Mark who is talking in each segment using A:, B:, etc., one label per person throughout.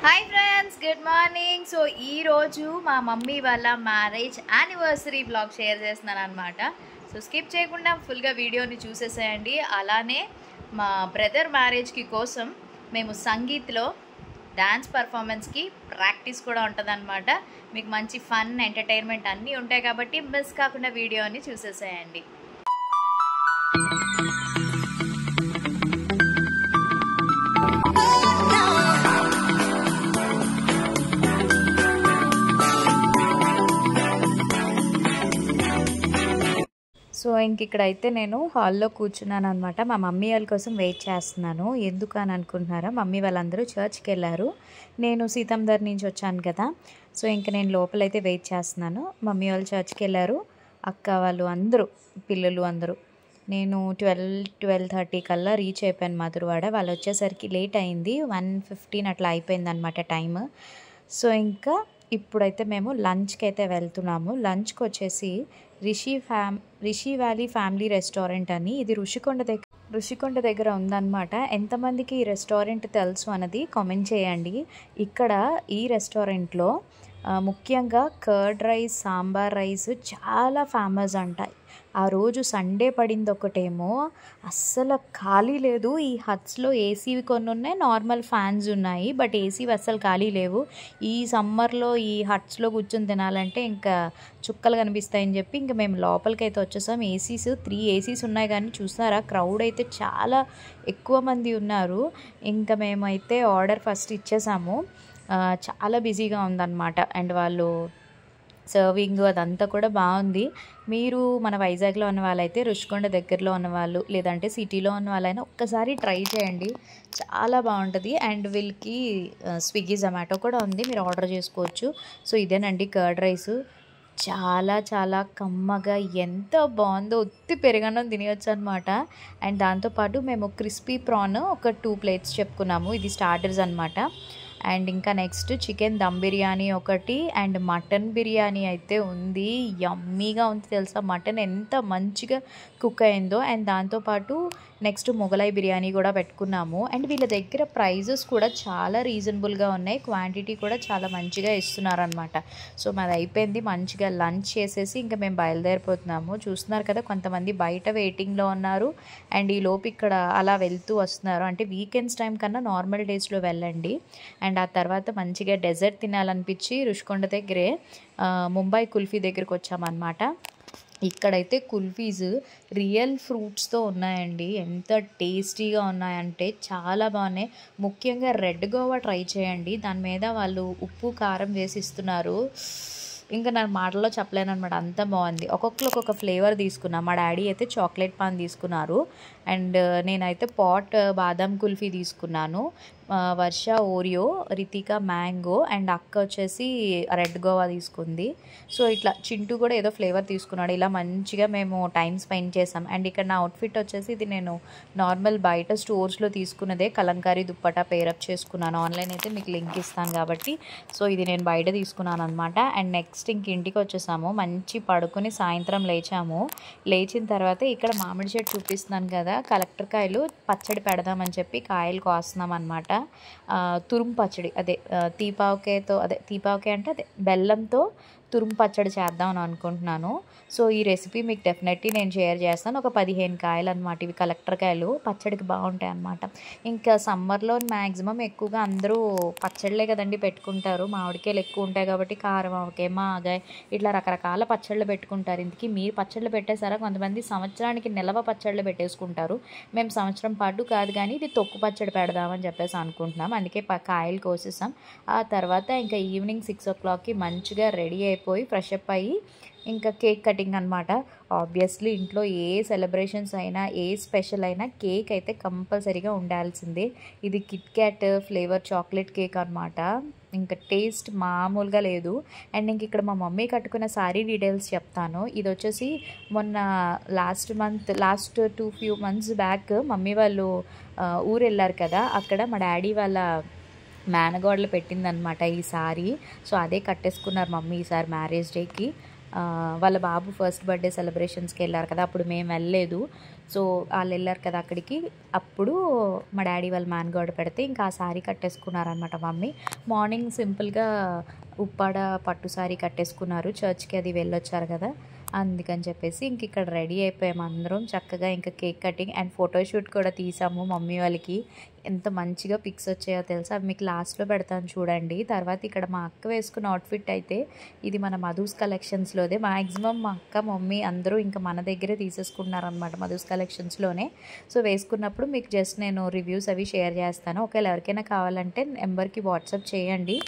A: Hi friends, good morning. So ఈరోజు మా mummy వాళ్ళ మ్యారేజ్ యానివర్సరీ బ్లాగ్ షేర్ చేస్తున్నాను అనమాట. సో స్కిప్ చేయకుండా ఫుల్గా వీడియోని చూసేసేయండి. అలానే మా బ్రదర్ మ్యారేజ్కి కోసం మేము సంగీత్లో డ్యాన్స్ పర్ఫార్మెన్స్కి ప్రాక్టీస్ కూడా ఉంటుందన్నమాట. మీకు మంచి ఫన్ ఎంటర్టైన్మెంట్ అన్నీ ఉంటాయి కాబట్టి మిస్ కాకుండా వీడియోని చూసేసేయండి. సో ఇక్కడైతే నేను హాల్లో కూర్చున్నాను అనమాట. మా మమ్మీ వాళ్ళ కోసం వెయిట్ చేస్తున్నాను. ఎందుకు అని అనుకుంటున్నారా, మమ్మీ వాళ్ళందరూ చర్చ్కి వెళ్ళారు. నేను సీతందర్ నుంచి వచ్చాను కదా. సో నేను లోపలైతే వెయిట్ చేస్తున్నాను. మమ్మీ వాళ్ళు చర్చ్కి వెళ్ళారు, అక్క వాళ్ళు అందరూ, పిల్లలు అందరూ. నేను 12:30 కల్లా రీచ్ అయిపోయాను మధురవాడ. వాళ్ళు వచ్చేసరికి లేట్ అయింది, 1:15 అట్లా అయిపోయింది అనమాట టైమ్. సో ఇప్పుడైతే మేము లంచ్కి అయితే వెళ్తున్నాము. లంచ్కి వచ్చేసి రిషి వ్యాలీ ఫ్యామిలీ రెస్టారెంట్ అని, ఇది ఋషికొండ దగ్గర ఉందన్నమాట. ఎంతమందికి ఈ రెస్టారెంట్ తెలుసు అన్నది కామెంట్ చేయండి. ఇక్కడ ఈ రెస్టారెంట్లో ముఖ్యంగా కర్డ్ రైస్, సాంబార్ రైస్ చాలా ఫేమస్ అంట. ఆ రోజు సండే పడింది ఒకటేమో, అస్సలు ఖాళీ లేదు. ఈ హట్స్లో ఏసీవి కొన్ని ఉన్నాయి, నార్మల్ ఫ్యాన్స్ ఉన్నాయి, బట్ ఏసీవి అస్సలు ఖాళీ లేవు. ఈ సమ్మర్లో ఈ హట్స్లో కూర్చొని తినాలంటే ఇంకా చుక్కలు కనిపిస్తాయని చెప్పి మేము లోపలికైతే వచ్చేసాం. 3 ఏసీస్ ఉన్నాయి, కానీ చూసారా క్రౌడ్ అయితే చాలా ఎక్కువ మంది ఉన్నారు. మేమైతే ఆర్డర్ ఫస్ట్ ఇచ్చేసాము. చాలా బిజీగా ఉందన్నమాట. అండ్ వాళ్ళు సర్వింగ్ అదంతా కూడా బాగుంది. మీరు మన వైజాగ్లో ఉన్న వాళ్ళైతే, ఋషికొండ దగ్గరలో ఉన్నవాళ్ళు, లేదంటే సిటీలో ఉన్న వాళ్ళైనా ఒక్కసారి ట్రై చేయండి, చాలా బాగుంటుంది. అండ్ వీళ్ళకి స్విగ్గీ, జొమాటో కూడా ఉంది, మీరు ఆర్డర్ చేసుకోవచ్చు. సో ఇదేనండి కర్డ్ రైస్, చాలా చాలా కమ్మగా ఎంత బాగుందో, ఉత్తి పెరుగన్నం తినవచ్చు అనమాట. అండ్ దాంతోపాటు మేము క్రిస్పీ ప్రాన్ ఒక 2 ప్లేట్స్ చెప్పుకున్నాము, ఇది స్టార్టర్స్ అనమాట. And next chicken dum biryani ఒకటి, అండ్ మటన్ బిర్యానీ అయితే ఉంది. యమ్మీగా ఉంది తెలుసా, మటన్ ఎంత మంచిగా కుక్ అయిందో. అండ్ దాంతోపాటు నెక్స్ట్ మొగలై బిర్యానీ కూడా పెట్టుకున్నాము. అండ్ వీళ్ళ దగ్గర ప్రైజెస్ కూడా చాలా రీజనబుల్గా ఉన్నాయి, క్వాంటిటీ కూడా చాలా మంచిగా ఇస్తున్నారనమాట. సో మాది అయిపోయింది, మంచిగా లంచ్ చేసేసి మేము బయలుదేరిపోతున్నాము. చూస్తున్నారు కదా, కొంతమంది బయట వెయిటింగ్లో ఉన్నారు. అండ్ ఈ లోపు ఇక్కడ అలా వెళ్తూ వస్తున్నారు. అంటే వీకెండ్స్ టైం కన్నా నార్మల్ డేస్లో వెళ్ళండి. అండ్ ఆ తర్వాత మంచిగా డెజర్ట్ తినాలనిపించి ఋషికొండ దగ్గరే ముంబై కుల్ఫీ దగ్గరికి వచ్చామన్నమాట. ఇక్కడైతే కుల్ఫీస్ రియల్ ఫ్రూట్స్తో ఉన్నాయండి, ఎంత టేస్టీగా ఉన్నాయంటే చాలా బాగున్నాయి. ముఖ్యంగా రెడ్ గోవా ట్రై చేయండి, దాని మీద వాళ్ళు ఉప్పు కారం వేసి ఇస్తున్నారు. నా మాటల్లో చెప్పలేను అనమాట, అంత బాగుంది. ఒక్కొక్కరు ఒక్కొక్క ఫ్లేవర్ తీసుకున్నా. మా డాడీ అయితే చాక్లెట్ పాన్ తీసుకున్నారు, అండ్ నేనైతే పాట్ బాదం కుల్ఫీ తీసుకున్నాను. వర్ష ఓరియో, రితిక మ్యాంగో, అండ్ అక్క వచ్చేసి రెడ్ గోవా తీసుకుంది. సో ఇట్లా చింటూ కూడా ఏదో ఫ్లేవర్ తీసుకున్నాడు. ఇలా మంచిగా మేము టైం స్పెండ్ చేసాం. అండ్ ఇక్కడ నా అవుట్ఫిట్ వచ్చేసి, ఇది నేను నార్మల్ బయట స్టోర్స్లో తీసుకున్నదే, కలంకారీ దుప్పటా పేరప్ చేసుకున్నాను. ఆన్లైన్ అయితే మీకు లింక్ ఇస్తాను కాబట్టి. సో ఇది నేను బయట తీసుకున్నాను అనమాట. అండ్ నెక్స్ట్ ఇంటికి వచ్చేసాము, మంచి పడుకుని సాయంత్రం లేచాము. లేచిన తర్వాత ఇక్కడ మామిడి చెట్టు చూపిస్తున్నాను కదా, కలెక్టర్ కాయలు పచ్చడి పెడదామని చెప్పి కాయలు కోస్తున్నాం అనమాట. తురుము పచ్చడి, అదే తీపావకాయ అంటే అదే బెల్లంతో తురుము పచ్చడి చేద్దామని అనుకుంటున్నాను. సో ఈ రెసిపీ మీకు డెఫినెట్లీ నేను షేర్ చేస్తాను. ఒక 15 కాయలు అనమాట, ఇవి కలెక్టర్ కాయలు, పచ్చడికి బాగుంటాయి అన్నమాట. సమ్మర్లో మ్యాక్సిమం ఎక్కువగా అందరూ పచ్చళ్ళే కదండి పెట్టుకుంటారు. మామిడికాయలు ఎక్కువ ఉంటాయి కాబట్టి కారం ఆవకాయ, మాగాయ, ఇట్లా రకరకాల పచ్చళ్ళు పెట్టుకుంటారు. ఇందుకే మీరు పచ్చళ్ళు పెట్టేసారా? కొంతమంది సంవత్సరానికి నిలవ పచ్చళ్ళు పెట్టేసుకుంటారు. మేము సంవత్సరం పాటు కాదు, కానీ ఇది తొక్కు పచ్చడి పెడదామని చెప్పేసి అనుకుంటున్నాం. అందుకే కాయలు కోసేసాం. ఆ తర్వాత ఈవినింగ్ 6 o'clockకి మంచిగా రెడీ అయిపోయి ఫ్రెష్ అప్ అయ్యి కేక్ కటింగ్ అనమాట. ఆబ్వియస్లీ ఇంట్లో ఏ సెలబ్రేషన్స్ అయినా, ఏ స్పెషల్ అయినా కేక్ అయితే కంపల్సరీగా ఉండాల్సిందే. ఇది Kit Kat flavour chocolate cake అనమాట. టేస్ట్ మామూలుగా లేదు. అండ్ ఇక్కడ మా మమ్మీ కట్టుకున్న శారీ డీటెయిల్స్ చెప్తాను. ఇది వచ్చేసి మొన్న last few months back mummy వాళ్ళు ఊరు వెళ్ళారు కదా, అక్కడ మా డాడీ వాళ్ళ మేనగోడలు పెట్టిందనమాట ఈ సారీ. సో అదే కట్టేసుకున్నారు మమ్మీ ఈసారి మ్యారేజ్ డేకి. వాళ్ళ బాబు ఫస్ట్ బర్త్డే సెలబ్రేషన్స్కి వెళ్ళారు కదా, అప్పుడు మేము వెళ్ళలేదు. సో వాళ్ళు వెళ్ళారు కదా అక్కడికి, అప్పుడు మా డాడీ వాళ్ళు మ్యాన్గాడ్ పెడితే ఇంకా ఆ శారీ కట్టేసుకున్నారనమాట మమ్మీ. మార్నింగ్ సింపుల్గా ఉప్పాడ పట్టు శారీ కట్టేసుకున్నారు, చర్చ్కి అది వెళ్ళొచ్చారు కదా, అందుకని చెప్పేసి ఇంక ఇక్కడ రెడీ అయిపోయాము అందరం చక్కగా. ఇంకా కేక్ కటింగ్ అండ్ ఫోటోషూట్ కూడా తీసాము మమ్మీ వాళ్ళకి. ఎంత మంచిగా పిక్స్ వచ్చాయో తెలుసా, అవి మీకు లాస్ట్లో పెడతాను చూడండి. తర్వాత ఇక్కడ మా అక్క వేసుకున్న అవుట్ఫిట్ అయితే ఇది మన మధుస్ కలెక్షన్స్లోదే. మ్యాక్సిమం మా అక్క మమ్మీ అందరూ ఇంకా మన దగ్గరే తీసేసుకుంటున్నారనమాట మధుస్ కలెక్షన్స్లోనే. సో వేసుకున్నప్పుడు మీకు జస్ట్ నేను రివ్యూస్ అవి షేర్ చేస్తాను. ఒకవేళ ఎవరికైనా కావాలంటే నెంబర్కి వాట్సాప్ చేయండి,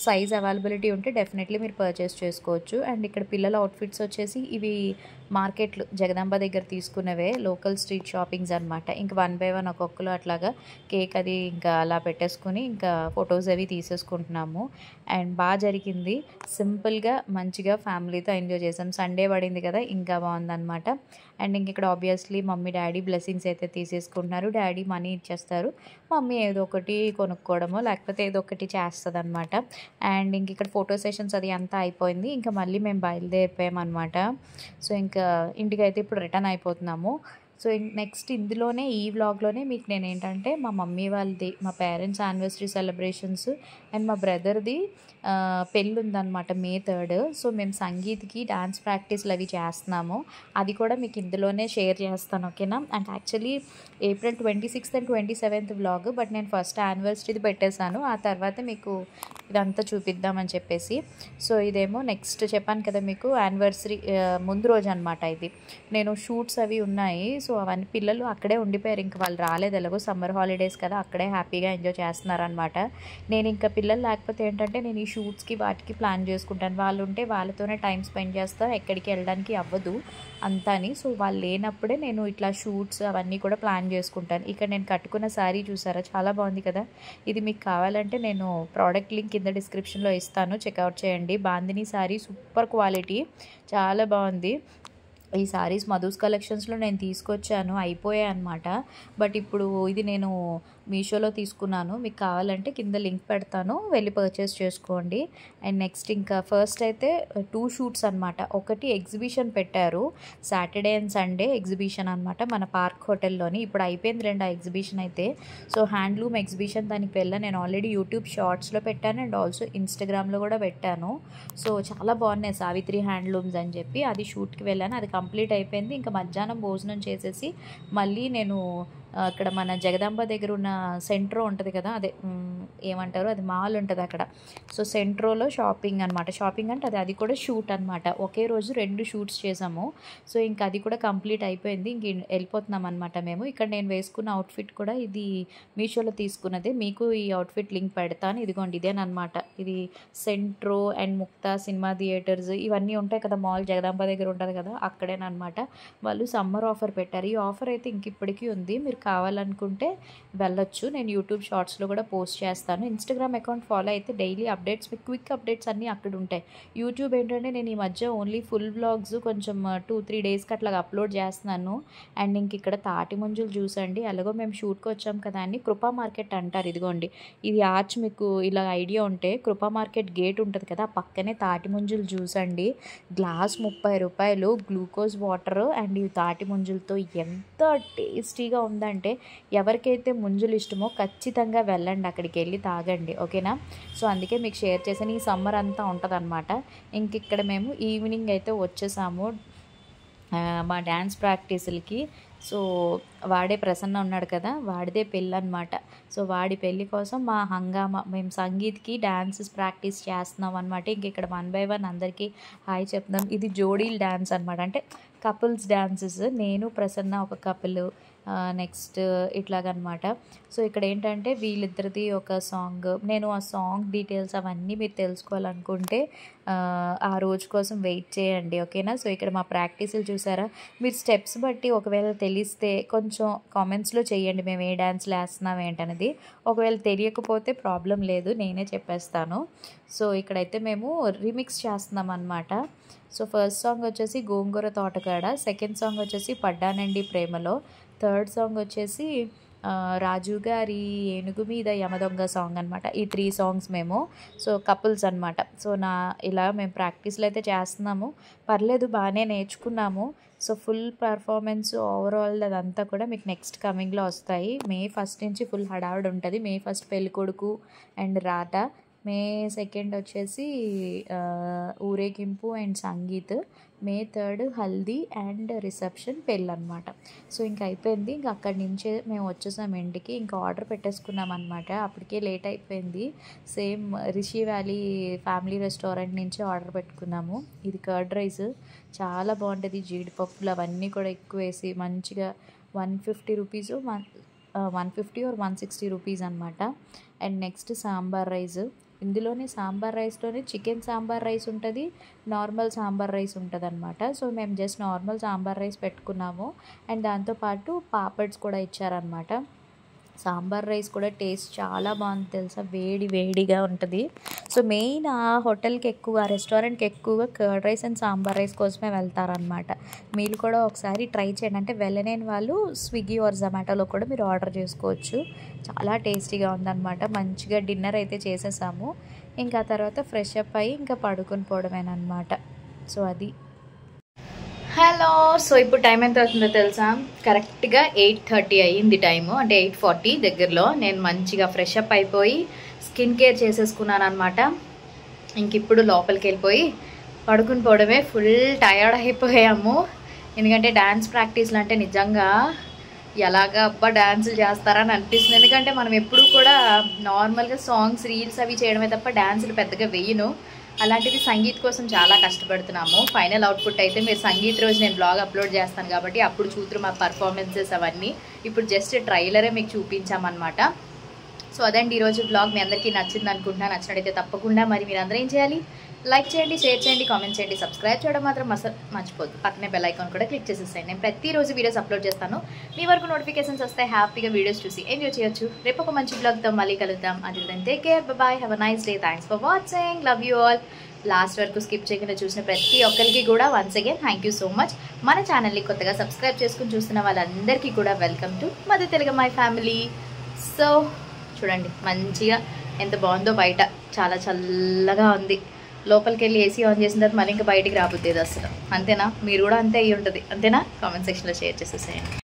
A: సైజ్ అవైలబిలిటీ ఉంటే డెఫినెట్లీ మీరు పర్చేస్ చేసుకోవచ్చు. అండ్ ఇక్కడ పిల్లల అవుట్ఫిట్స్ వచ్చేసి ఇవి మార్కెట్లు జగదాంబ దగ్గర తీసుకున్నవే, లోకల్ స్ట్రీట్ షాపింగ్స్ అనమాట. ఇంకా 1 by 1 ఒక్కొక్కరు అట్లాగా కేక్ అది ఇంకా అలా పెట్టేసుకుని ఇంకా ఫొటోస్ అవి తీసేసుకుంటున్నాము. అండ్ బాగా జరిగింది, సింపుల్గా మంచిగా ఫ్యామిలీతో ఎంజాయ్ చేసాం. సండే పడింది కదా, ఇంకా బాగుందన్నమాట. అండ్ ఇంక ఇక్కడ ఆబ్వియస్లీ మమ్మీ డాడీ బ్లెస్సింగ్స్ అయితే తీసేసుకుంటున్నారు. డాడీ మనీ ఇచ్చేస్తారు, మమ్మీ ఏదో ఒకటి కొనుక్కోవడమో లేకపోతే ఏదో ఒకటి చేస్తుంది అనమాట. అండ్ ఇంక ఇక్కడ ఫోటో సెషన్స్ అది అంతా అయిపోయింది, ఇంకా మళ్ళీ మేము బయలుదేరిపోయామన్నమాట. సో ఇంకా ఇంటికైతే ఇప్పుడు రిటర్న్ అయిపోతున్నాము. సో నెక్స్ట్ ఇందులోనే ఈ వ్లాగ్లోనే మీకు నేను ఏంటంటే మా మమ్మీ వాళ్ళది, మా పేరెంట్స్ యానివర్సరీ సెలబ్రేషన్స్ అండ్ మా బ్రదర్ది పెళ్ళి ఉందన్నమాట May 3rd. సో మేము సంగీత్కి డాన్స్ ప్రాక్టీస్లు అవి చేస్తున్నాము, అది కూడా మీకు ఇందులోనే షేర్ చేస్తాను, ఓకేనా. And actually April 26th and 27th vlog, but నేను ఫస్ట్ యానివర్సరీది పెట్టేశాను, ఆ తర్వాత మీకు ఇదంతా చూపిద్దామని చెప్పేసి. సో ఇదేమో నెక్స్ట్ చెప్పాను కదా మీకు యానివర్సరీ ముందు రోజు అనమాట. ఇది నేను షూట్స్ అవి ఉన్నాయి, సో అవన్నీ పిల్లలు అక్కడే ఉండిపోయారు, ఇంకా వాళ్ళు రాలేదు, ఎలాగో సమ్మర్ హాలిడేస్ కదా, అక్కడే హ్యాపీగా ఎంజాయ్ చేస్తున్నారనమాట. నేను ఇంకా పిల్లలు లేకపోతే ఏంటంటే నేను ఈ షూట్స్కి వాటికి ప్లాన్ చేసుకుంటాను, వాళ్ళు ఉంటే వాళ్ళతోనే టైం స్పెండ్ చేస్తా, ఎక్కడికి వెళ్ళడానికి అవ్వదు అంతాని. సో వాళ్ళు లేనప్పుడే నేను ఇట్లా షూట్స్ అవన్నీ కూడా ప్లాన్ చేసుకుంటాను. ఇక్కడ నేను కట్టుకున్న శారీ చూసారా, చాలా బాగుంది కదా. ఇది మీకు కావాలంటే నేను ప్రోడక్ట్ లింక్ కింద డిస్క్రిప్షన్లో ఇస్తాను, చెక్అవుట్ చేయండి. బాందిని శారీ సూపర్ క్వాలిటీ, చాలా బాగుంది. ఈ శారీస్ మధుస్ కలెక్షన్స్లో నేను తీసుకొచ్చాను, అయిపోయాయి అనమాట. బట్ ఇప్పుడు ఇది నేను మీషోలో తీసుకున్నాను, మీకు కావాలంటే కింద లింక్ పెడతాను, వెళ్ళి పర్చేస్ చేసుకోండి. అండ్ నెక్స్ట్ ఇంకా ఫస్ట్ అయితే 2 షూట్స్ అనమాట. ఒకటి ఎగ్జిబిషన్ పెట్టారు, సాటర్డే అండ్ సండే ఎగ్జిబిషన్ అనమాట మన పార్క్ హోటల్లోని. ఇప్పుడు అయిపోయింది రెండు ఆ ఎగ్జిబిషన్ అయితే. సో హ్యాండ్లూమ్ ఎగ్జిబిషన్, దానికి వెళ్ళాను నేను ఆల్రెడీ యూట్యూబ్ షార్ట్స్లో పెట్టాను అండ్ ఆల్సో ఇన్స్టాగ్రామ్లో కూడా పెట్టాను. సో చాలా బాగున్నాయి సావిత్రి హ్యాండ్లూమ్స్ అని చెప్పి, అది షూట్కి వెళ్ళాను, అది కంప్లీట్ అయిపోయింది. ఇంకా మధ్యాహ్నం భోజనం చేసేసి మళ్ళీ నేను అక్కడ మన జగదాంబ దగ్గర ఉన్న సెంట్రో ఉంటుంది కదా, అదే ఏమంటారు అది మాల్ ఉంటుంది అక్కడ. సో సెంట్రోలో షాపింగ్ అనమాట, షాపింగ్ అంటే అది కూడా షూట్ అనమాట. ఒకే రోజు 2 షూట్స్ చేసాము. సో ఇంకా అది కూడా కంప్లీట్ అయిపోయింది, ఇంక వెళ్ళిపోతున్నాం అనమాట మేము. ఇక్కడ నేను వేసుకున్న అవుట్ఫిట్ కూడా ఇది మీషోలో తీసుకున్నదే, మీకు ఈ అవుట్ఫిట్ లింక్ పెడతాను, ఇదిగోండి ఇదేనమాట. ఇది Centro and Mukta cinema theatres ఇవన్నీ ఉంటాయి కదా, మాల్ జగదాంబ దగ్గర ఉంటుంది కదా, అక్కడేనమాట. వాళ్ళు సమ్మర్ ఆఫర్ పెట్టారు, ఈ ఆఫర్ అయితే ఇంక ఇప్పటికీ ఉంది, మీరు కావాలనుకుంటే వెళ్ళొచ్చు. నేను యూట్యూబ్ షార్ట్స్లో కూడా పోస్ట్ చేస్తాను, ఇన్స్టాగ్రామ్ అకౌంట్ ఫాలో అయితే డైలీ అప్డేట్స్, మీకు క్విక్ అప్డేట్స్ అన్నీ అక్కడ ఉంటాయి. యూట్యూబ్ ఏంటంటే నేను ఈ మధ్య ఓన్లీ ఫుల్ వ్లాగ్స్ కొంచెం 2-3 డేస్కి అట్లా అప్లోడ్ చేస్తున్నాను. అండ్ ఇంక ఇక్కడ తాటి ముంజులు చూసండి, అలాగో మేము షూట్కి వచ్చాం కదా అని కృపా మార్కెట్ అంటారు, ఇదిగోండి ఇది ఆర్చ్, మీకు ఇలా ఐడియా ఉంటే కృపా మార్కెట్ గేట్ ఉంటుంది కదా, పక్కనే తాటి ముంజులు చూసండి. గ్లాస్ 30 రూపాయలు, గ్లూకోజ్ వాటర్ అండ్ ఈ తాటి ముంజులతో ఎంత టేస్టీగా ఉందంటే, ఎవరికైతే ముంజులు ఇష్టమో ఖచ్చితంగా వెళ్ళండి, అక్కడికి వెళ్ళి తాగండి, ఓకేనా. సో అందుకే మీకు షేర్ చేసాను, ఈ సమ్మర్ అంతా ఉంటుంది అనమాట. ఇంక ఇక్కడ మేము ఈవినింగ్ అయితే వచ్చేసాము మా డ్యాన్స్ ప్రాక్టీసులకి. సో వాడే ప్రసన్న ఉన్నాడు కదా, వాడిదే పెళ్ళి అనమాట. సో వాడి పెళ్ళి కోసం మా హంగామా, మేము సంగీత్కి డ్యాన్సెస్ ప్రాక్టీస్ చేస్తున్నాం అనమాట. ఇంక ఇక్కడ 1 by 1 అందరికీ హాయ్ చెప్దాం. ఇది జోడీల్ డ్యాన్స్ అనమాట, అంటే కపుల్స్ డ్యాన్సెస్, నేను ప్రసన్న ఒక కపుల్, నెక్స్ట్ ఇట్లాగనమాట. సో ఇక్కడ ఏంటంటే వీళ్ళిద్దరిది ఒక సాంగ్, నేను ఆ సాంగ్ డీటెయిల్స్ అవన్నీ మీరు తెలుసుకోవాలనుకుంటే ఆ రోజు కోసం వెయిట్ చేయండి, ఓకేనా. సో ఇక్కడ మా ప్రాక్టీసులు చూసారా, మీరు స్టెప్స్ బట్టి ఒకవేళ తెలిస్తే కొంచెం కామెంట్స్లో చేయండి, మేము ఏ డ్యాన్స్లు వేస్తున్నాం ఏంటనేది. ఒకవేళ తెలియకపోతే ప్రాబ్లం లేదు, నేనే చెప్పేస్తాను. సో ఇక్కడైతే మేము రీమిక్స్ చేస్తున్నాం అనమాట. సో ఫస్ట్ సాంగ్ వచ్చేసి గోంగూర తోటకాడ, సెకండ్ సాంగ్ వచ్చేసి పడ్డానండి ప్రేమలో, థర్డ్ సాంగ్ వచ్చేసి రాజు గారి ఏనుగు మీద యమదొంగ సాంగ్ అనమాట. ఈ 3 సాంగ్స్ మేము కపుల్స్ అనమాట. ఇలా మేము ప్రాక్టీస్లో అయితే చేస్తున్నాము. పర్లేదు, బాగానే నేర్చుకున్నాము. ఫుల్ పర్ఫార్మెన్స్ ఓవరాల్ అదంతా కూడా మీకు నెక్స్ట్ కమింగ్లో వస్తాయి. May 1 నుంచి ఫుల్ హడావిడి ఉంటుంది. May 1 పెళ్ళికొడుకు అండ్ రాట, May 2 వచ్చేసి ఊరేగింపు and sangeet, May 3 haldi and reception, పెళ్ళి అనమాట. ఇంకా అయిపోయింది. ఇంకా అక్కడి నుంచే మేము వచ్చేసాం ఇంటికి. ఇంకా ఆర్డర్ పెట్టేసుకున్నాం అనమాట. అప్పటికే లేట్ అయిపోయింది. Same Rishi valley family restaurant నుంచి ఆర్డర్ పెట్టుకున్నాము. ఇది కర్డ్ రైస్, చాలా బాగుంటుంది. జీడిపప్పులు అవన్నీ కూడా ఎక్కువ వేసి మంచిగా 150 రూపీస్, 150 or 160 రూపీస్ అనమాట. And next sambar rice. ఇందులోనే సాంబార్ రైస్లోనే చికెన్ సాంబార్ రైస్ ఉంటుంది, నార్మల్ సాంబార్ రైస్ ఉంటుంది అనమాట. మేము జస్ట్ నార్మల్ సాంబార్ రైస్ పెట్టుకున్నాము. అండ్ దాంతోపాటు పాపడ్స్ కూడా ఇచ్చారనమాట. సాంబార్ రైస్ కూడా టేస్ట్ చాలా బాగుంది తెలుసా, వేడి వేడిగా ఉంటుంది. మెయిన్ ఆ హోటల్కి ఎక్కువ, ఆ రెస్టారెంట్కి ఎక్కువగా curd rice and sambar rice కోసమే వెళ్తారనమాట. మీరు కూడా ఒకసారి ట్రై చేయండి. అంటే వెళ్ళలేని వాళ్ళు స్విగ్గీ ఆర్ జొమాటోలో కూడా మీరు ఆర్డర్ చేసుకోవచ్చు. చాలా టేస్టీగా ఉందన్నమాట. మంచిగా డిన్నర్ అయితే చేసేసాము. ఇంకా తర్వాత ఫ్రెష్ అప్ అయ్యి ఇంకా పడుకొని పోవడమేనమాట. అది హలో. ఇప్పుడు టైం ఎంత అవుతుందో తెలుసా, కరెక్ట్గా 8:30 అయ్యింది టైము. అంటే 8:40 దగ్గరలో. నేను మంచిగా ఫ్రెష్ అప్ అయిపోయి స్కిన్ కేర్ చేసేసుకున్నాను అనమాట. ఇప్పుడు లోపలికి వెళ్ళిపోయి పడుకుని పోవడమే. ఫుల్ టయర్డ్ అయిపోయాము. ఎందుకంటే డ్యాన్స్ ప్రాక్టీస్లు అంటే నిజంగా ఎలాగా డ్యాన్సులు చేస్తారని అనిపిస్తుంది. ఎందుకంటే మనం ఎప్పుడు కూడా నార్మల్గా సాంగ్స్, రీల్స్ అవి చేయడమే తప్ప డ్యాన్సులు పెద్దగా వెయ్యను. అలాంటిది సంగీత్ కోసం చాలా కష్టపడుతున్నాము. ఫైనల్ అవుట్పుట్ అయితే మీరు సంగీత్ రోజు నేను బ్లాగ్ అప్లోడ్ చేస్తాను కాబట్టి అప్పుడు చూద్దరు మా పర్ఫార్మెన్సెస్ అవన్నీ. ఇప్పుడు జస్ట్ ట్రైలరే మీకు చూపించామన్నమాట. అదండి ఈరోజు బ్లాగ్. మీ అందరికీ నచ్చింది అనుకుంటున్నా. నచ్చినట్టయితే తప్పకుండా మరి మీరు అందరూ ఏం చేయాలి, లైక్ చేయండి, షేర్ చేయండి, కామెంట్ చేయండి, సబ్స్క్రైబ్ చేయడం మాత్రం మర్చిపోద్దు. పక్కనే బెల్ ఐకాన్ కూడా క్లిక్ చేసేసేయండి. నేను ప్రతిరోజు వీడియోస్ అప్లోడ్ చేస్తాను. మీ వరకు నోటిఫికేషన్స్ వస్తాయి. హ్యాపీగా వీడియోస్ చూసి ఎంజాయ్ చేయొచ్చు. రేపు ఒక మంచి బ్లాగ్తో మళ్ళీ కలుద్దాం. Until then take care, bye, have a nice day. Thanks for watching, love you all. Last వరకు స్కిప్ చేయకుండా చూసిన ప్రతి ఒక్కరికి కూడా once again thank you so much. మన ఛానల్ని కొత్తగా సబ్స్క్రైబ్ చేసుకుని చూస్తున్న వాళ్ళందరికీ కూడా welcome to Madhu Telugu my family. చూడండి మంచిగా ఎంత బాగుందో. బయట చాలా చల్లగా ఉంది. లోపలికి వెళ్ళి ఏసీ ఆన్ చేసిన తర్వాత మళ్ళీ ఇంకా బయటికి రాబోద్ది అసలు. అంతేనా? మీరు కూడా అంతే అయ్యి ఉంటుంది. అంతేనా? కామెంట్ సెక్షన్లో షేర్ చేసేసేయండి.